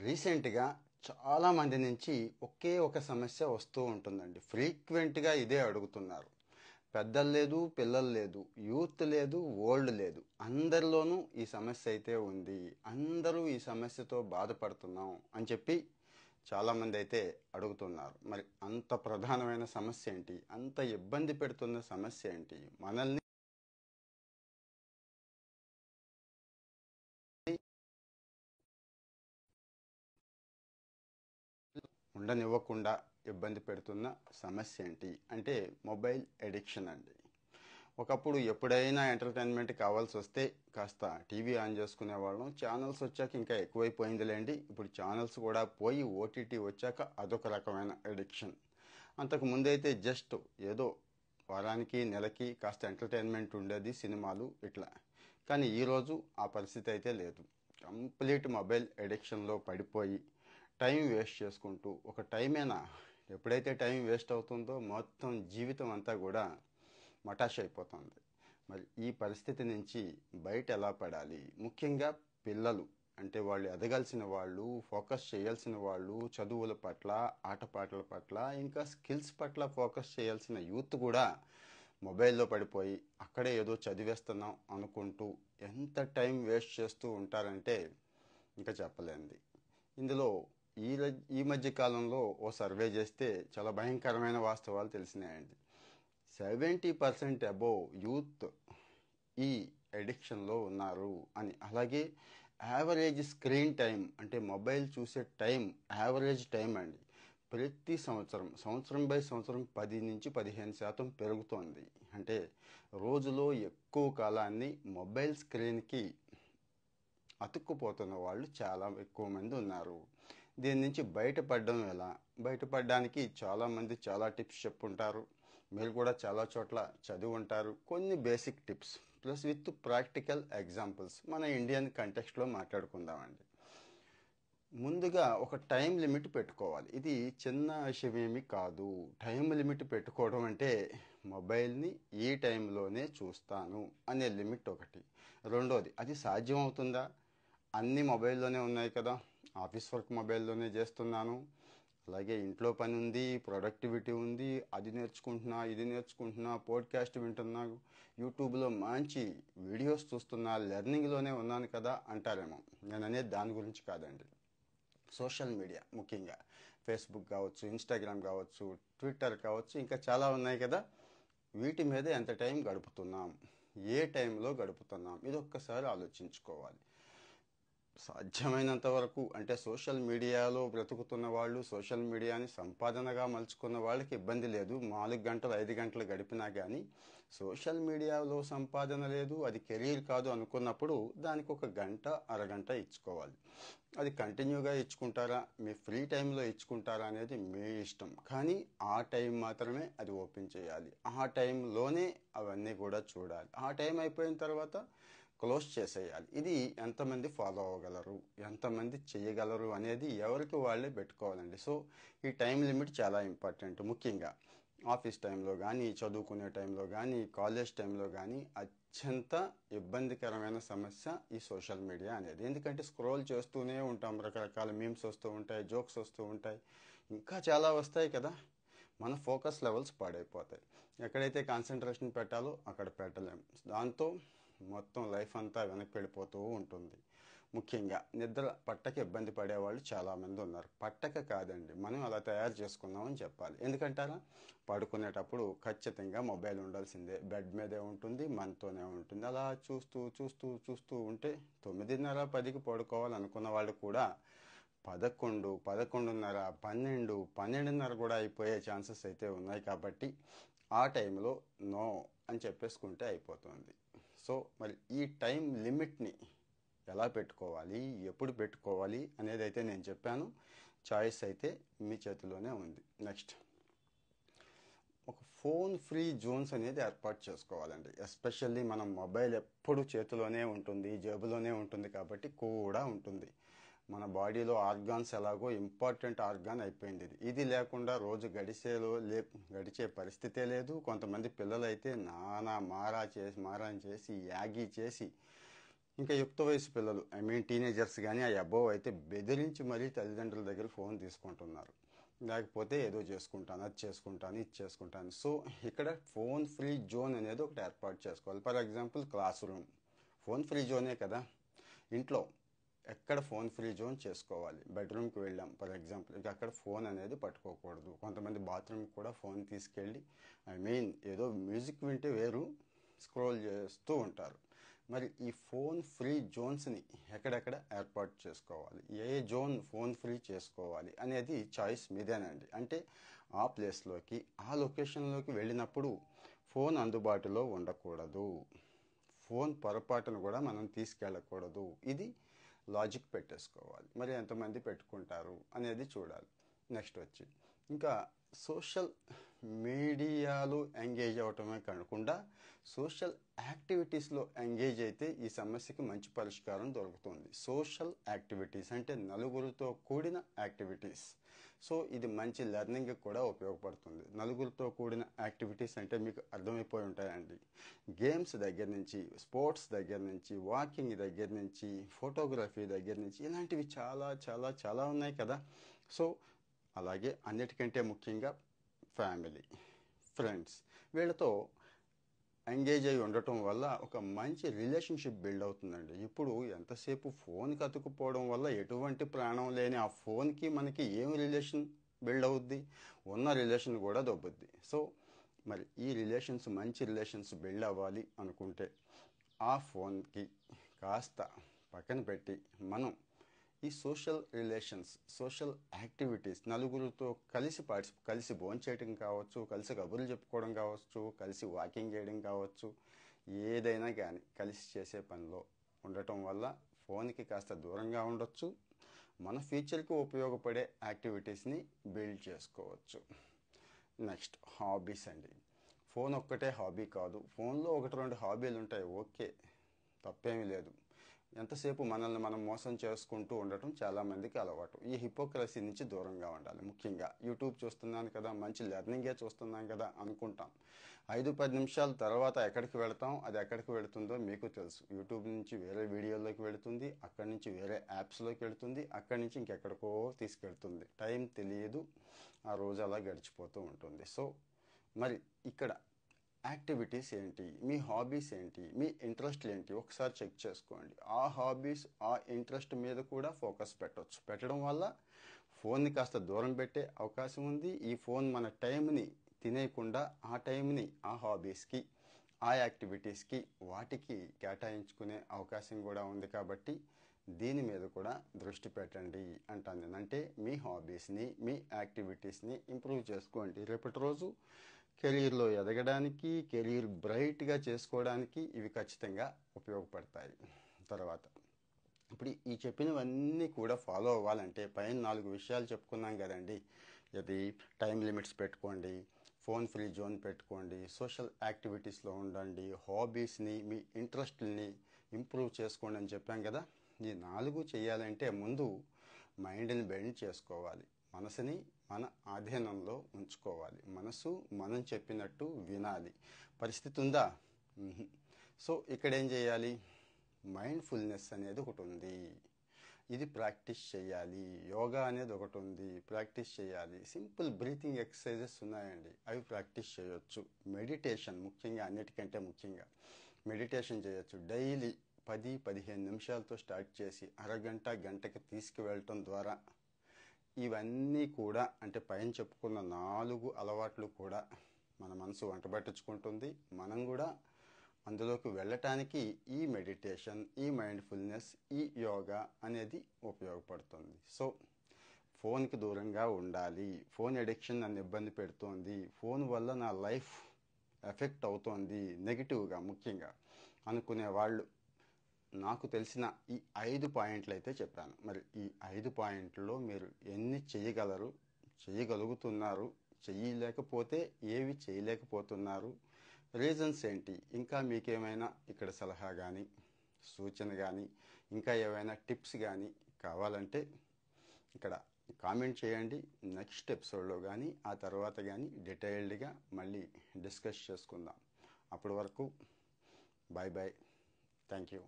రీసెంట్‌గా చాలామంది నుంచి ఒకే ఒక సమస్య వస్తూ ఉంటుందండి. ఫ్రీక్వెంట్‌గా ఇదే అడుగుతున్నారు. పెద్దలు లేదు, పిల్లలు లేదు, యూత్ లేదు, ఓల్డ్ లేదు. అందరిలోనూ ఈ సమస్య అయితే ఉంది. అందరూ ఈ సమస్యతో బాధపడుతున్నాం అని చెప్పి చాలామంది అయితే అడుగుతున్నారు. మరి అంత ప్రధానమైన సమస్య ఏంటి? అంత ఇబ్బంది పెడుతున్న సమస్య ఏంటి? మనల్ని ఉండనివ్వకుండా ఇబ్బంది పెడుతున్న సమస్య ఏంటి అంటే మొబైల్ ఎడిక్షన్ అండి. ఒకప్పుడు ఎప్పుడైనా ఎంటర్టైన్మెంట్ కావాల్సి వస్తే కాస్త టీవీ ఆన్ చేసుకునేవాళ్ళం. ఛానల్స్ వచ్చాక ఇంకా ఎక్కువైపోయిందిలేండి. ఇప్పుడు ఛానల్స్ కూడా పోయి ఓటీటీ వచ్చాక అదొక రకమైన ఎడిక్షన్. అంతకు ముందైతే జస్ట్ ఏదో వారానికి నెలకి కాస్త ఎంటర్టైన్మెంట్ ఉండేది, సినిమాలు ఇట్లా. కానీ ఈరోజు ఆ పరిస్థితి అయితే లేదు. కంప్లీట్ మొబైల్ ఎడిక్షన్లో పడిపోయి టైం వేస్ట్ చేసుకుంటూ ఒక టైమేనా, ఎప్పుడైతే టైం వేస్ట్ అవుతుందో మొత్తం జీవితం అంతా కూడా మటాష్ అయిపోతుంది. మరి ఈ పరిస్థితి నుంచి బయట ఎలా పడాలి? ముఖ్యంగా పిల్లలు అంటే వాళ్ళు ఎదగాల్సిన వాళ్ళు, ఫోకస్ చేయాల్సిన వాళ్ళు, చదువుల పట్ల, ఆటపాటల పట్ల, ఇంకా స్కిల్స్ పట్ల ఫోకస్ చేయాల్సిన యూత్ కూడా మొబైల్లో పడిపోయి అక్కడే ఏదో చదివేస్తున్నాం అనుకుంటూ ఎంత టైం వేస్ట్ చేస్తూ ఉంటారంటే ఇంకా చెప్పలేంది. ఇందులో ఈ మధ్య కాలంలో ఓ సర్వే చేస్తే చాలా భయంకరమైన వాస్తవాలు తెలిసినాయండి. 70% అబోవ్ యూత్ ఈ ఎడిక్షన్లో ఉన్నారు అని. అలాగే యావరేజ్ స్క్రీన్ టైం అంటే మొబైల్ చూసే టైం, యావరేజ్ టైం అండి, ప్రతి సంవత్సరం బై సంవత్సరం 10 నుంచి 15% పెరుగుతోంది. అంటే రోజులో ఎక్కువ కాలాన్ని మొబైల్ స్క్రీన్కి అతుక్కుపోతున్న వాళ్ళు చాలా ఎక్కువ మంది ఉన్నారు. దీని నుంచి బయటపడడం ఎలా? బయటపడడానికి చాలామంది చాలా టిప్స్ చెప్పుంటారు. మీరు కూడా చాలా చోట్ల చదివి ఉంటారు. కొన్ని basic tips plus with practical examples మన ఇండియన్ కంటెక్స్ట్లో మాట్లాడుకుందామండి. ముందుగా ఒక టైం లిమిట్ పెట్టుకోవాలి. ఇది చిన్న విషయం ఏమీ కాదు. టైం లిమిట్ పెట్టుకోవడం అంటే మొబైల్ని ఈ టైంలోనే చూస్తాను అనే లిమిట్ ఒకటి. రెండోది, అది సాధ్యం అవుతుందా? అన్నీ మొబైల్లోనే ఉన్నాయి కదా, ఆఫీస్ వర్క్ మొబైల్లోనే చేస్తున్నాను, అలాగే ఇంట్లో పని ఉంది, ప్రొడక్టివిటీ ఉంది, అది నేర్చుకుంటున్నా, ఇది నేర్చుకుంటున్నా, పోడ్కాస్ట్ వింటున్నా, యూట్యూబ్లో మంచి వీడియోస్ చూస్తున్నా, లెర్నింగ్లోనే ఉన్నాను కదా అంటారేమో. నేను అనేది దాని గురించి కాదండి. సోషల్ మీడియా ముఖ్యంగా ఫేస్బుక్ కావచ్చు, ఇన్స్టాగ్రామ్ కావచ్చు, ట్విట్టర్ కావచ్చు, ఇంకా చాలా ఉన్నాయి కదా. వీటి మీద ఎంత టైం గడుపుతున్నాం, ఏ టైంలో గడుపుతున్నాం, ఇది ఒక్కసారి ఆలోచించుకోవాలి. సాధ్యమైనంత వరకు అంటే సోషల్ మీడియాలో బ్రతుకుతున్న వాళ్ళు, సోషల్ మీడియాని సంపాదనగా మలుచుకున్న వాళ్ళకి ఇబ్బంది లేదు. 4 గంటలు 5 గంటలు గడిపినా కానీ సోషల్ మీడియాలో సంపాదన లేదు, అది కెరీర్ కాదు అనుకున్నప్పుడు దానికి ఒక గంట అరగంట ఇచ్చుకోవాలి. అది కంటిన్యూగా ఇచ్చుకుంటారా, మీ ఫ్రీ టైంలో ఇచ్చుకుంటారా అనేది మీ ఇష్టం. కానీ ఆ టైం మాత్రమే అది ఓపెన్ చేయాలి. ఆ టైంలోనే అవన్నీ కూడా చూడాలి. ఆ టైం అయిపోయిన తర్వాత క్లోజ్ చేసేయాలి. ఇది ఎంతమంది ఫాలో అవ్వగలరు, ఎంతమంది చేయగలరు అనేది ఎవరికి వాళ్ళే పెట్టుకోవాలండి. సో ఈ టైం లిమిట్ చాలా ఇంపార్టెంట్. ముఖ్యంగా ఆఫీస్ టైంలో కానీ, చదువుకునే టైంలో కానీ, కాలేజ్ టైంలో కానీ అత్యంత ఇబ్బందికరమైన సమస్య ఈ సోషల్ మీడియా అనేది. ఎందుకంటే స్క్రోల్ చేస్తూనే ఉంటాం, రకరకాల మీమ్స్ వస్తూ ఉంటాయి, జోక్స్ వస్తూ ఉంటాయి, ఇంకా చాలా వస్తాయి కదా. మన ఫోకస్ లెవెల్స్ పాడైపోతాయి. ఎక్కడైతే కాన్సన్ట్రేషన్ పెట్టాలో అక్కడ పెట్టలేం. దాంతో మొత్తం లైఫ్ అంతా వెనక్కి వెళ్ళిపోతూ ఉంటుంది. ముఖ్యంగా నిద్ర పట్టక ఇబ్బంది పడేవాళ్ళు చాలామంది ఉన్నారు. పట్టక కాదండి, మనం అలా తయారు చేసుకున్నామని చెప్పాలి. ఎందుకంటారా, పడుకునేటప్పుడు ఖచ్చితంగా మొబైల్ ఉండాల్సిందే. బెడ్ మీదే ఉంటుంది, మనతోనే ఉంటుంది. అలా చూస్తూ చూస్తూ చూస్తూ ఉంటే 9:30 10కి పడుకోవాలనుకున్న వాళ్ళు కూడా 11 11:30 12 12:30 కూడా అయిపోయే ఛాన్సెస్ అయితే ఉన్నాయి. కాబట్టి ఆ టైంలో నో అని చెప్పేసుకుంటే అయిపోతుంది. సో మరి ఈ టైం లిమిట్ని ఎలా పెట్టుకోవాలి, ఎప్పుడు పెట్టుకోవాలి అనేది అయితే నేను చెప్పాను. చాయిస్ అయితే మీ చేతిలోనే ఉంది. నెక్స్ట్, ఒక ఫోన్ ఫ్రీ జోన్స్ అనేది ఏర్పాటు చేసుకోవాలండి. ఎస్పెషల్లీ మనం మొబైల్ ఎప్పుడు చేతిలోనే ఉంటుంది, జేబులోనే ఉంటుంది కాబట్టి కూడా ఉంటుంది. మన బాడీలో ఆర్గాన్స్ ఎలాగో ఇంపార్టెంట్ ఆర్గాన్ అయిపోయింది ఇది. ఇది లేకుండా రోజు గడిచే పరిస్థితే లేదు. కొంతమంది పిల్లలైతే నానా మారాన్ చేసి యాగీ చేసి ఇంకా యుక్త వయసు పిల్లలు టీనేజర్స్ కానీ అబోవ్ అయితే బెదిరించి మరీ తల్లిదండ్రుల దగ్గర ఫోన్ తీసుకుంటున్నారు. లేకపోతే ఏదో చేసుకుంటాను, అది చేసుకుంటాను, ఇది చేసుకుంటాను. సో ఇక్కడ ఫోన్ ఫ్రీ జోన్ అనేది ఒకటి ఏర్పాటు చేసుకోవాలి. For example class room phone free జోనే కదా. ఇంట్లో ఎక్కడ ఫోన్ ఫ్రీ జోన్ చేసుకోవాలి. బెడ్రూమ్కి వెళ్ళాం ఫర్ ఎగ్జాంపుల్, ఇక అక్కడ ఫోన్ అనేది పట్టుకోకూడదు. కొంతమంది బాత్రూమ్కి కూడా ఫోన్ తీసుకెళ్ళి ఏదో మ్యూజిక్ వింటే వేరు, స్క్రోల్ చేస్తూ ఉంటారు. మరి ఈ ఫోన్ ఫ్రీ జోన్స్ని ఎక్కడెక్కడ ఏర్పాటు చేసుకోవాలి, ఏ జోన్ ఫోన్ ఫ్రీ చేసుకోవాలి అనేది చాయిస్ మీదేనండి. అంటే ఆ ప్లేస్లోకి, ఆ లొకేషన్లోకి వెళ్ళినప్పుడు ఫోన్ అందుబాటులో ఉండకూడదు, ఫోన్ పొరపాటును కూడా మనం తీసుకెళ్ళకూడదు. ఇది లాజిక్ పెట్టేసుకోవాలి. మరి ఎంతమంది పెట్టుకుంటారు అనేది చూడాలి. నెక్స్ట్ వచ్చి ఇంకా సోషల్ మీడియాలో ఎంగేజ్ అవటమే కాకుండా సోషల్ యాక్టివిటీస్లో ఎంగేజ్ అయితే ఈ సమస్యకి మంచి పరిష్కారం దొరుకుతుంది. సోషల్ యాక్టివిటీస్ అంటే నలుగురితో కూడిన యాక్టివిటీస్. సో ఇది మంచి లెర్నింగ్కి కూడా ఉపయోగపడుతుంది. నలుగురితో కూడిన యాక్టివిటీస్ అంటే మీకు అర్థమైపోయి ఉంటాయండి. గేమ్స్ దగ్గర నుంచి, స్పోర్ట్స్ దగ్గర నుంచి, వాకింగ్ దగ్గర నుంచి, ఫోటోగ్రఫీ దగ్గర నుంచి, ఇలాంటివి చాలా చాలా చాలా ఉన్నాయి కదా. సో అలాగే అన్నిటికంటే ముఖ్యంగా ఫ్యామిలీ, ఫ్రెండ్స్, వీళ్ళతో ఎంగేజ్ అయి ఉండటం వల్ల ఒక మంచి రిలేషన్షిప్ బిల్డ్ అవుతుందండి. ఇప్పుడు ఎంతసేపు ఫోన్కి అతుకుపోవడం వల్ల ఎటువంటి ప్రాణం లేని ఆ ఫోన్కి మనకి ఏం రిలేషన్ బిల్డ్ అవుద్ది? ఉన్న రిలేషన్ కూడా దొబ్బుద్ది. సో మరి ఈ రిలేషన్స్, మంచి రిలేషన్స్ బిల్డ్ అవ్వాలి అనుకుంటే ఆ ఫోన్కి కాస్త పక్కన పెట్టి మనం ఈ సోషల్ రిలేషన్స్, సోషల్ యాక్టివిటీస్, నలుగురితో కలిసి భోంచేయడం కావచ్చు, కలిసి కబుర్లు చెప్పుకోవడం కావచ్చు, కలిసి వాకింగ్ చేయడం కావచ్చు, ఏదైనా కానీ కలిసి చేసే పనిలో ఉండటం వల్ల ఫోన్కి కాస్త దూరంగా ఉండొచ్చు. మన ఫ్యూచర్కి ఉపయోగపడే యాక్టివిటీస్ని బిల్డ్ చేసుకోవచ్చు. నెక్స్ట్ హాబీస్ అండి. ఫోన్ ఒక్కటే హాబీ కాదు. ఫోన్లో 1-2 హాబీలు ఉంటాయి, ఓకే, తప్పేమీ లేదు. ఎంతసేపు మనల్ని మనం మోసం చేసుకుంటూ ఉండటం చాలామందికి అలవాటు. ఈ హిపోక్రసీ నుంచి దూరంగా ఉండాలి. ముఖ్యంగా యూట్యూబ్ చూస్తున్నాను కదా, మంచి లెర్నింగే చూస్తున్నాం కదా అనుకుంటాం. 5-10 నిమిషాల తర్వాత ఎక్కడికి వెళతాం, అది ఎక్కడికి వెళుతుందో మీకు తెలుసు. యూట్యూబ్ నుంచి వేరే వీడియోలోకి వెళుతుంది, అక్కడి నుంచి వేరే యాప్స్లోకి వెళుతుంది, అక్కడి నుంచి ఇంకెక్కడికో తీసుకెళ్తుంది. టైం తెలియదు, ఆ రోజు అలా గడిచిపోతూ ఉంటుంది. సో మరి ఇక్కడ యాక్టివిటీస్ ఏంటి, మీ హాబీస్ ఏంటి, మీ ఇంట్రెస్ట్లు ఏంటి ఒకసారి చెక్ చేసుకోండి. ఆ హాబీస్, ఆ ఇంట్రెస్ట్ మీద కూడా ఫోకస్ పెట్టవచ్చు. పెట్టడం వల్ల ఫోన్ని కాస్త దూరం పెట్టే అవకాశం ఉంది. ఈ ఫోన్ మన టైంని తినేయకుండా ఆ టైంని ఆ హాబీస్కి, ఆ యాక్టివిటీస్కి, వాటికి కేటాయించుకునే అవకాశం కూడా ఉంది. కాబట్టి దీని మీద కూడా దృష్టి పెట్టండి అంటాను నేను. అంటే మీ హాబీస్ని, మీ యాక్టివిటీస్ని ఇంప్రూవ్ చేసుకోండి. రేపటి రోజు కెరీర్లో ఎదగడానికి, కెరీర్ బ్రైట్గా చేసుకోవడానికి ఇవి ఖచ్చితంగా ఉపయోగపడతాయి. తర్వాత ఇప్పుడు ఈ చెప్పినవన్నీ కూడా ఫాలో అవ్వాలంటే పైన 4 విషయాలు చెప్పుకున్నాం కదండి. ఇది టైం లిమిట్స్ పెట్టుకోండి, ఫోన్ ఫ్రీ జోన్ పెట్టుకోండి, సోషల్ యాక్టివిటీస్లో ఉండండి, హాబీస్ని, మీ ఇంట్రెస్ట్ని ఇంప్రూవ్ చేసుకోండి అని చెప్పాం కదా. ఈ 4 చేయాలంటే ముందు మైండ్ని బెండ్ చేసుకోవాలి, మనసుని మన ఆధీనంలో ఉంచుకోవాలి. మనసు మనం చెప్పినట్టు వినాలి. పరిస్థితి ఉందా? సో ఇక్కడ ఏం చేయాలి? మైండ్ఫుల్నెస్ అనేది ఒకటి ఉంది, ఇది ప్రాక్టీస్ చేయాలి. యోగా అనేది ఒకటి ఉంది, ప్రాక్టీస్ చేయాలి. సింపుల్ బ్రీతింగ్ ఎక్సర్సైజెస్ ఉన్నాయండి, అవి ప్రాక్టీస్ చేయొచ్చు. మెడిటేషన్ ముఖ్యంగా, అన్నిటికంటే ముఖ్యంగా మెడిటేషన్ చేయొచ్చు. డైలీ 10-15 నిమిషాలతో స్టార్ట్ చేసి అరగంట, గంటకి తీసుకువెళ్ళటం ద్వారా ఇవన్నీ కూడా, అంటే పైన చెప్పుకున్న 4 అలవాట్లు కూడా మన మనసు వంటబట్టించుకుంటుంది. మనం కూడా అందులోకి వెళ్ళటానికి ఈ మెడిటేషన్, ఈ మైండ్ఫుల్నెస్, ఈ యోగా అనేది ఉపయోగపడుతుంది. సో ఫోన్కి దూరంగా ఉండాలి. ఫోన్ అడిక్షన్ నన్ను ఇబ్బంది పెడుతోంది, ఫోన్ వల్ల నా లైఫ్ ఎఫెక్ట్ అవుతోంది నెగిటివ్గా ముఖ్యంగా అనుకునే వాళ్ళు, నాకు తెలిసిన ఈ 5 పాయింట్లు అయితే చెప్పాను. మరి ఈ 5 పాయింట్లలో మీరు ఎన్ని చేయగలరు, చేయగలుగుతున్నారు, చేయలేకపోతే ఏవి చేయలేకపోతున్నారు, రీజన్స్ ఏంటి, ఇంకా మీకేమైనా ఇక్కడ సలహా కానీ, సూచన కానీ, ఇంకా ఏమైనా టిప్స్ కానీ కావాలంటే ఇక్కడ కామెంట్ చేయండి. నెక్స్ట్ ఎపిసోడ్లో కానీ ఆ తర్వాత కానీ డీటెయిల్డ్గా మళ్ళీ డిస్కస్ చేసుకుందాం. అప్పటి వరకు బాయ్ బాయ్, థ్యాంక్ యూ.